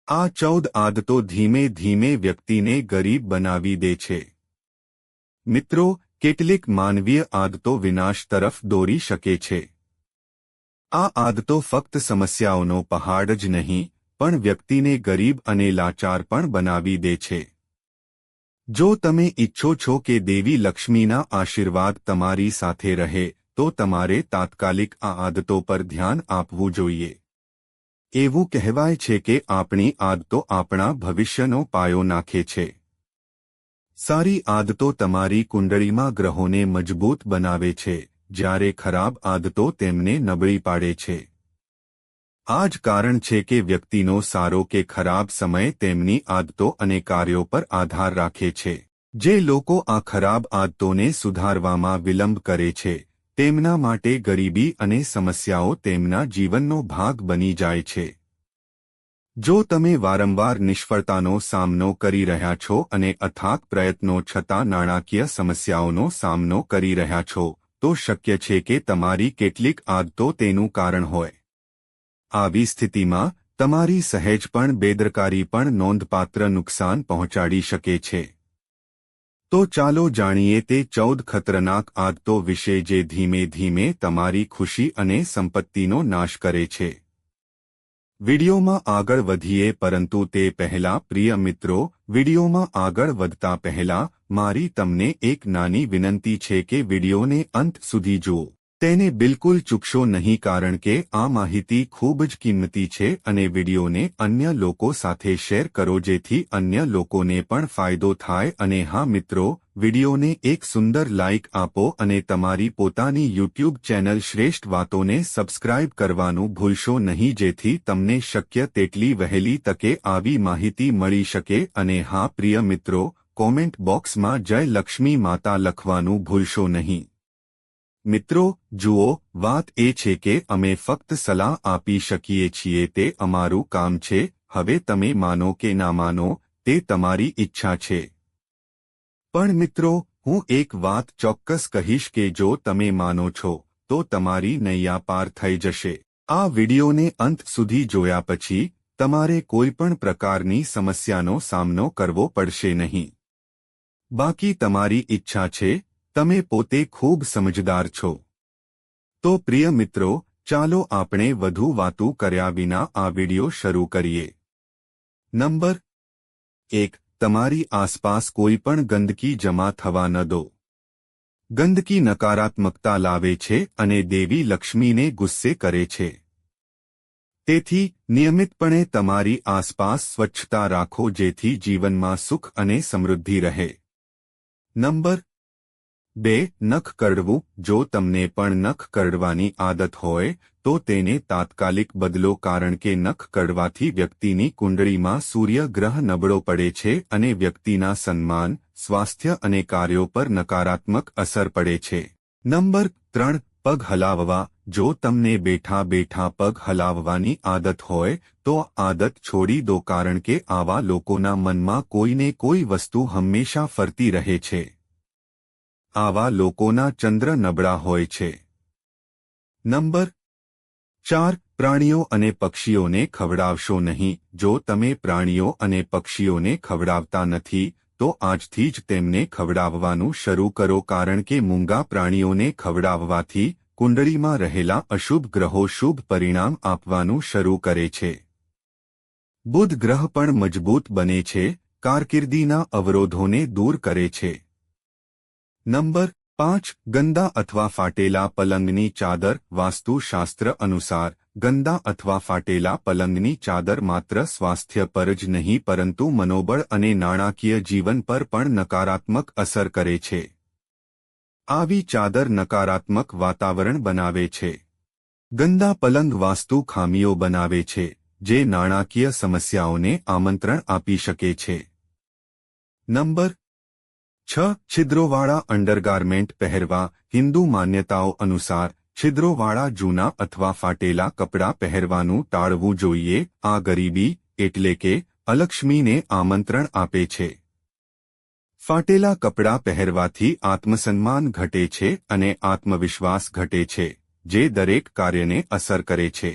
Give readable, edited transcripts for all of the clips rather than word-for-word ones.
આ 14 આદતો ધીમે ધીમે વ્યક્તિને ગરીબ બનાવી દે છે. મિત્રો, કેટલીક માનવીય આદતો વિનાશ તરફ દોરી શકે છે. આ આદતો ફક્ત સમસ્યાઓનો પહાડ જ નહીં, પણ વ્યક્તિને ગરીબ અને લાચાર પણ બનાવી દે છે. જો તમે ઈચ્છો છો કે દેવી લક્ષ્મીના આશીર્વાદ તમારી સાથે રહે, તો તમારે તાત્કાલિક આ આદતો પર ધ્યાન આપવું જોઈએ. એવું કહેવાય છે કે આપણી આદતો આપણા ભવિષ્યનો પાયો નાખે છે. સારી આદતો તમારી કુંડળીમાં ગ્રહોને મજબૂત બનાવે છે, જ્યારે ખરાબ આદતો તેમને નબળી પાડે છે. આ જ કારણ છે કે વ્યક્તિનો સારો કે ખરાબ સમય તેમની આદતો અને કાર્યો પર આધાર રાખે છે. જે લોકો આ ખરાબ આદતોને સુધારવામાં વિલંબ કરે છે, તેમના માટે ગરીબી અને સમસ્યાઓ તેમના જીવનનો ભાગ બની જાય છે. જો તમે વારંવાર નિષ્ફળતાનો સામનો કરી રહ્યા છો અને અથાગ પ્રયત્નો છતાં નાણાકીય સમસ્યાઓનો સામનો કરી રહ્યા છો, તો શક્ય છે કે તમારી કેટલીક આદતો તેનું કારણ હોય. આવી સ્થિતિમાં તમારી સહેજ પણ બેદરકારી પણ નોંધપાત્ર નુકસાન પહોંચાડી શકે છે. તો ચાલો જાણીએ તે 14 ખતરનાક આદતો વિશે જે ધીમે ધીમે તમારી ખુશી અને સંપત્તિનો નાશ કરે છે. વિડિયોમાં આગળ વધીએ પરંતુ તે પહેલા પ્રિય મિત્રો, વિડિયોમાં આગળ વધતા પહેલા મારી તમને એક નાની વિનંતી છે કે વિડિયોને અંત સુધી જુઓ. તેને બિલકુલ ચૂકશો નહીં કારણ કે આ માહિતી ખૂબ જ કિંમતી છે અને વિડિયોને અન્ય લોકો સાથે શેર કરો જેથી અન્ય લોકોને પણ ફાયદો થાય. અને હા મિત્રો, વિડિયોને એક સુંદર લાઇક આપો અને તમારી પોતાની યુટ્યુબ ચેનલ શ્રેષ્ઠ વાતોને સબસ્ક્રાઇબ કરવાનું ભૂલશો નહીં જેથી તમને શક્ય તેટલી વહેલી તકે આવી માહિતી મળી શકે. અને હા પ્રિય મિત્રો, કોમેન્ટ બોક્સમાં જય લક્ષ્મી માતા લખવાનું ભૂલશો નહીં. મિત્રો, જુઓ, વાત એ છે કે અમે ફક્ત સલાહ આપી શકીએ છીએ, તે અમારું કામ છે. હવે તમે માનો કે ના માનો, તે તમારી ઈચ્છા છે. પણ મિત્રો, હું એક વાત ચોક્કસ કહીશ કે જો તમે માનો છો, તો તમારી નૈયા પાર થઈ જશે. આ વિડિયોને અંત સુધી જોયા પછી તમારે કોઈપણ પ્રકારની સમસ્યાનો સામનો કરવો પડશે નહીં. બાકી તમારી ઈચ્છા છે. તમે પોતે ખૂબ સમજદાર છો. તો પ્રિય મિત્રો, ચાલો આપણે વધુ વાતો કર્યા વિના આ વિડિયો શરૂ કરીએ. નંબર 1. તમારી આસપાસ કોઈ પણ ગંદકી જમા થવા ન દો. ગંદકી નકારાત્મકતા લાવે છે અને દેવી લક્ષ્મીને ગુસ્સે કરે છે. તેથી નિયમિતપણે તમારી આસપાસ સ્વચ્છતા રાખો જેથી જીવનમાં સુખ અને સમૃદ્ધિ રહે. નંબર 2. નખ કરડવું. જો તમને પણ નખ કરડવાની આદત હોય તો તેને તાત્કાલિક બદલો કારણ કે નખ કરડવાથી વ્યક્તિની કુંડળીમાં સૂર્ય ગ્રહ નબળો પડે છે અને વ્યક્તિના સન્માન, સ્વાસ્થ્ય અને કાર્યો પર નકારાત્મક અસર પડે છે. નંબર 3. પગ હલાવવા. જો તમને બેઠા બેઠા પગ હલાવવાની આદત હોય તો આદત છોડી દો કારણ કે આવા લોકોના મનમાં કોઈને કોઈ વસ્તુ હંમેશા ફરતી રહે છે. આવા લોકોના ચંદ્ર નબળા હોય છે. નંબર 4. પ્રાણીઓ અને પક્ષીઓને ખવડાવશો નહીં. જો તમે પ્રાણીઓ અને પક્ષીઓને ખવડાવતા નથી તો આજથી જ તેમને ખવડાવવાનું શરૂ કરો કારણ કે મૂંગા પ્રાણીઓને ખવડાવવાથી કુંડળીમાં રહેલા અશુભ ગ્રહો શુભ પરિણામ આપવાનું શરૂ કરે છે. બુધ ગ્રહ પણ મજબૂત બને છે, કારકિર્દીના અવરોધોને દૂર કરે છે. નંબર 5. ગંદા અથવા ફાટેલા પલંગની ચાદર. વાસ્તુશાસ્ત્ર અનુસાર ગંદા અથવા ફાટેલા પલંગની ચાદર માત્ર સ્વાસ્થ્ય પર જ નહીં પરંતુ મનોબળ અને નાણાકીય જીવન પર પણ નકારાત્મક અસર કરે છે. આવી ચાદર નકારાત્મક વાતાવરણ બનાવે છે. ગંદા પલંગ વાસ્તુ ખામીઓ બનાવે છે, જે નાણાકીય સમસ્યાઓને આમંત્રણ આપી શકે છે. નંબર 6. છિદ્રોવાળા અંડરગાર્મેન્ટ પહેરવા. હિન્દુ માન્યતાઓ અનુસાર છિદ્રોવાળા જૂના અથવા ફાટેલા કપડાં પહેરવાનું ટાળવું જોઈએ. આ ગરીબી એટલે કે અલક્ષ્મીને આમંત્રણ આપે છે. ફાટેલા કપડાં પહેરવાથી આત્મસન્માન ઘટે છે અને આત્મવિશ્વાસ ઘટે છે, જે દરેક કાર્યને અસર કરે છે.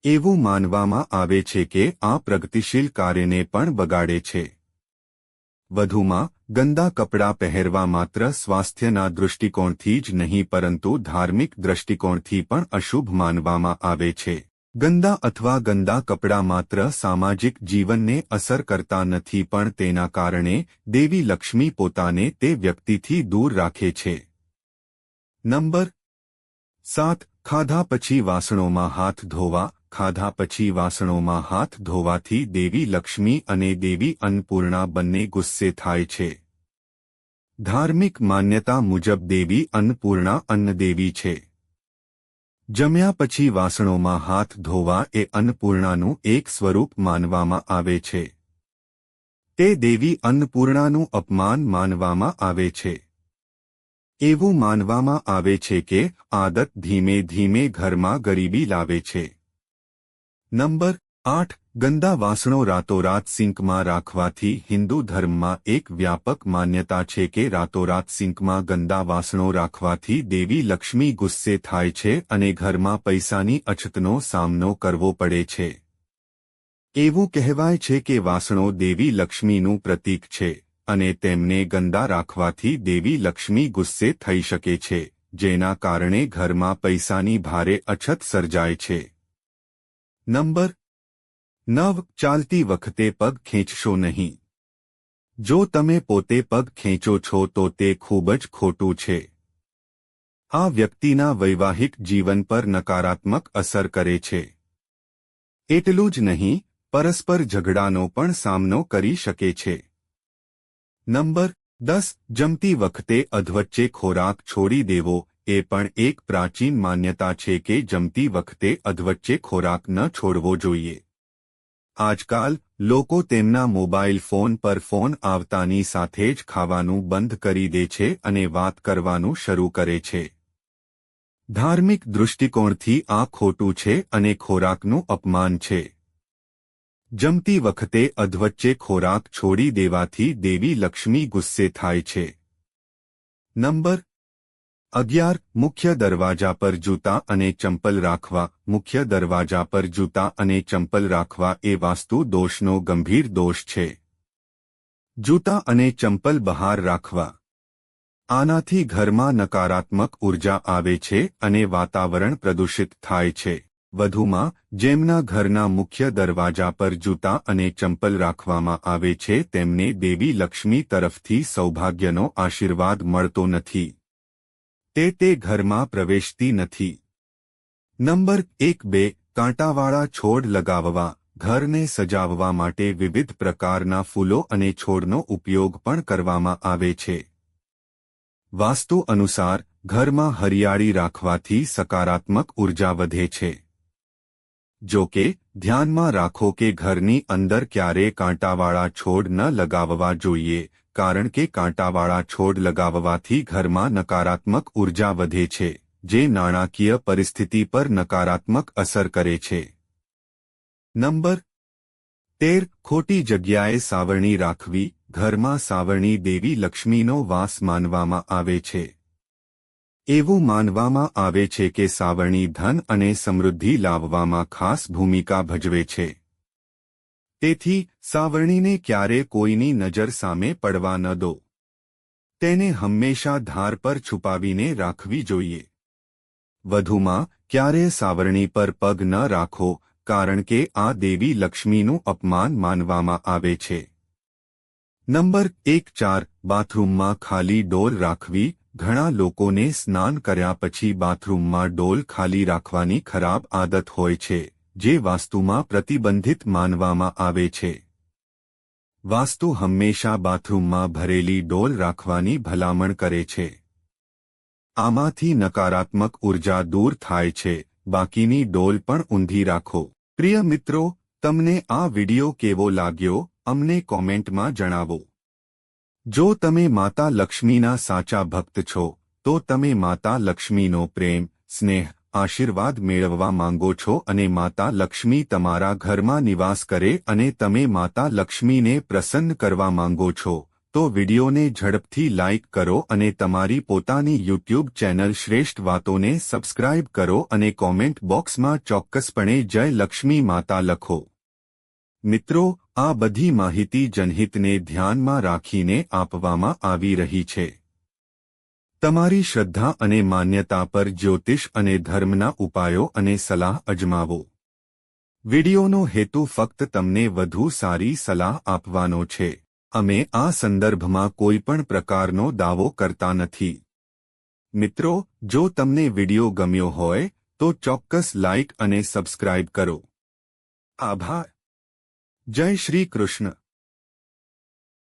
એવું માનવામાં આવે છે કે આ પ્રગતિશીલ કાર્યને પણ બગાડે છે. વધુમાં ગંદા કપડાં પહેરવા માત્ર સ્વાસ્થ્યના દૃષ્ટિકોણથી જ નહીં પરંતુ ધાર્મિક દૃષ્ટિકોણથી પણ અશુભ માનવામાં આવે છે. ગંદા અથવા ગંદા કપડાં માત્ર સામાજિક જીવનને અસર કરતા નથી પણ તેના કારણે દેવી લક્ષ્મી પોતાને તે વ્યક્તિથી દૂર રાખે છે. નંબર 7. ખાધા પછી વાસણોમાં હાથ ધોવા. ખાધા પછી વાસણોમાં હાથ ધોવાથી દેવી લક્ષ્મી અને દેવી અન્નપૂર્ણા બંને ગુસ્સે થાય છે. ધાર્મિક માન્યતા મુજબ દેવી અન્નપૂર્ણા અન્નદેવી છે. જમ્યા પછી વાસણોમાં હાથ ધોવા એ અન્નપૂર્ણાનું એક સ્વરૂપ માનવામાં આવે છે. તે દેવી અન્નપૂર્ણાનું અપમાન માનવામાં આવે છે. એવું માનવામાં આવે છે કે આદત ધીમે ધીમે ઘરમાં ગરીબી લાવે છે. નંબર 8. ગંદા વાસણો રાતોરાત સિંકમાં રાખવાથી. હિન્દુ ધર્મમાં એક વ્યાપક માન્યતા છે કે રાતોરાત સિંકમાં ગંદા વાસણો રાખવાથી દેવી લક્ષ્મી ગુસ્સે થાય છે અને ઘરમાં પૈસાની અછતનો સામનો કરવો પડે છે. એવું કહેવાય છે કે વાસણો દેવી લક્ષ્મીનું પ્રતીક છે અને તેમને ગંદા રાખવાથી દેવી લક્ષ્મી ગુસ્સે થઈ શકે છે, જેના કારણે ઘરમાં પૈસાની ભારે અછત સર્જાય છે. નંબર 9. ચાલતી વખતે પગ ખેંચશો નહીં. જો તમે પોતે પગ ખેંચો છો તો તે ખૂબ જ ખોટું છે. આ વ્યક્તિના વૈવાહિક જીવન પર નકારાત્મક અસર કરે છે. એટલું જ નહીં, પરસ્પર ઝઘડાનો પણ સામનો કરી શકે છે. નંબર 10. જમતી વખતે અધવચ્ચે ખોરાક છોડી દેવો. એ પણ એક પ્રાચીન માન્યતા છે કે જમતી વખતે અધવચ્ચે ખોરાક ન છોડવો જોઈએ. આજકાલ લોકો તેમના મોબાઈલ ફોન પર ફોન આવતાની સાથે જ ખાવાનું બંધ કરી દે છે અને વાત કરવાનું શરૂ કરે છે. ધાર્મિક દૃષ્ટિકોણથી આ ખોટું છે અને ખોરાકનું અપમાન છે. જમતી વખતે અધવચ્ચે ખોરાક છોડી દેવાથી દેવી લક્ષ્મી ગુસ્સે થાય છે. નંબર 11. મુખ્ય દરવાજા પર જૂતા અને ચંપલ રાખવા. મુખ્ય દરવાજા પર જૂતા અને ચંપલ રાખવા એ વાસ્તુ દોષનો ગંભીર દોષ છે. જૂતા અને ચંપલ બહાર રાખવા. આનાથી ઘરમાં નકારાત્મક ઉર્જા આવે છે અને વાતાવરણ પ્રદૂષિત થાય છે. વધુમાં જેમના ઘરના મુખ્ય દરવાજા પર જૂતા અને ચંપલ રાખવામાં આવે છે તેમને દેવી લક્ષ્મી તરફથી સૌભાગ્યનો આશીર્વાદ મળતો નથી. તે ઘરમાં પ્રવેશતી નથી. નંબર 1-2. કાંટાવાળા છોડ લગાવવા. ઘરને સજાવવા માટે વિવિધ પ્રકારના ફૂલો અને છોડનો ઉપયોગ પણ કરવામાં આવે છે. વાસ્તુ અનુસાર ઘરમાં હરિયાળી રાખવાથી સકારાત્મક ઉર્જા વધે છે. જો કે ધ્યાનમાં રાખો કે ઘરની અંદર ક્યારેય કાંટાવાળા છોડ ન લગાવવા જોઈએ, કારણ કે કાંટાવાળા છોડ લગાવવાથી ઘરમાં નકારાત્મક ઉર્જા વધે છે, જે નાણાકીય પરિસ્થિતિ પર નકારાત્મક અસર કરે છે. નંબર 13. ખોટી જગ્યાએ સાવરણી રાખવી. ઘરમાં સાવરણી દેવી લક્ષ્મીનો વાસ માનવામાં આવે છે. એવું માનવામાં આવે છે કે સાવરણી ધન અને સમૃદ્ધિ લાવવામાં ખાસ ભૂમિકા ભજવે છે. તેથી સાવરણીને ક્યારે કોઈની નજર સામે પડવા ન દો. તેને હંમેશા ધાર પર છુપાવીને રાખવી જોઈએ. વધુમાં ક્યારેય સાવરણી પર પગ ન રાખો, કારણ કે આ દેવી લક્ષ્મીનું અપમાન માનવામાં આવે છે. નંબર 1-4. બાથરૂમમાં ખાલી ડોલ રાખવી. ઘણા લોકોને સ્નાન કર્યા પછી બાથરૂમમાં ડોલ ખાલી રાખવાની ખરાબ આદત હોય છે, જે વાસ્તુમાં પ્રતિબંધિત માનવામાં આવે છે. વાસ્તુ હંમેશા બાથરૂમમાં ભરેલી ડોલ રાખવાની ભલામણ કરે છે. આમાંથી નકારાત્મક ઉર્જા દૂર થાય છે. બાકીની ડોલ પણ ઊંધી રાખો. પ્રિય મિત્રો, તમને આ વિડિયો કેવો લાગ્યો અમને કોમેન્ટમાં જણાવો. જો તમે માતા લક્ષ્મીના સાચા ભક્ત છો તો તમે માતા લક્ષ્મીનો પ્રેમ, સ્નેહ, આશીર્વાદ મેળવવા માંગો છો અને માતા લક્ષ્મી તમારા ઘરમાં નિવાસ કરે અને તમે માતા લક્ષ્મીને પ્રસન્ન કરવા માંગો છો, તો વિડિયોને ઝડપથી લાઇક કરો અને તમારી પોતાની યુટ્યુબ ચેનલ શ્રેષ્ઠ વાતોને સબસ્ક્રાઇબ કરો અને કોમેન્ટ બોક્સમાં ચોક્કસપણે જય લક્ષ્મી માતા લખો. મિત્રો, આ બધી માહિતી જનહિતને ધ્યાનમાં રાખીને આપવામાં આવી રહી છે. તમારી શ્રદ્ધા અને માન્યતા પર જ્યોતિષ અને ધર્મના ઉપાયો અને સલાહ અજમાવો. વિડિયોનો હેતુ ફક્ત તમને વધુ સારી સલાહ આપવાનો છે. અમે આ સંદર્ભમાં કોઈપણ પ્રકારનો દાવો કરતા નથી. મિત્રો, જો તમને વિડિયો ગમ્યો હોય તો ચોક્કસ લાઇક અને સબસ્ક્રાઇબ કરો. આભાર. જય શ્રી કૃષ્ણ.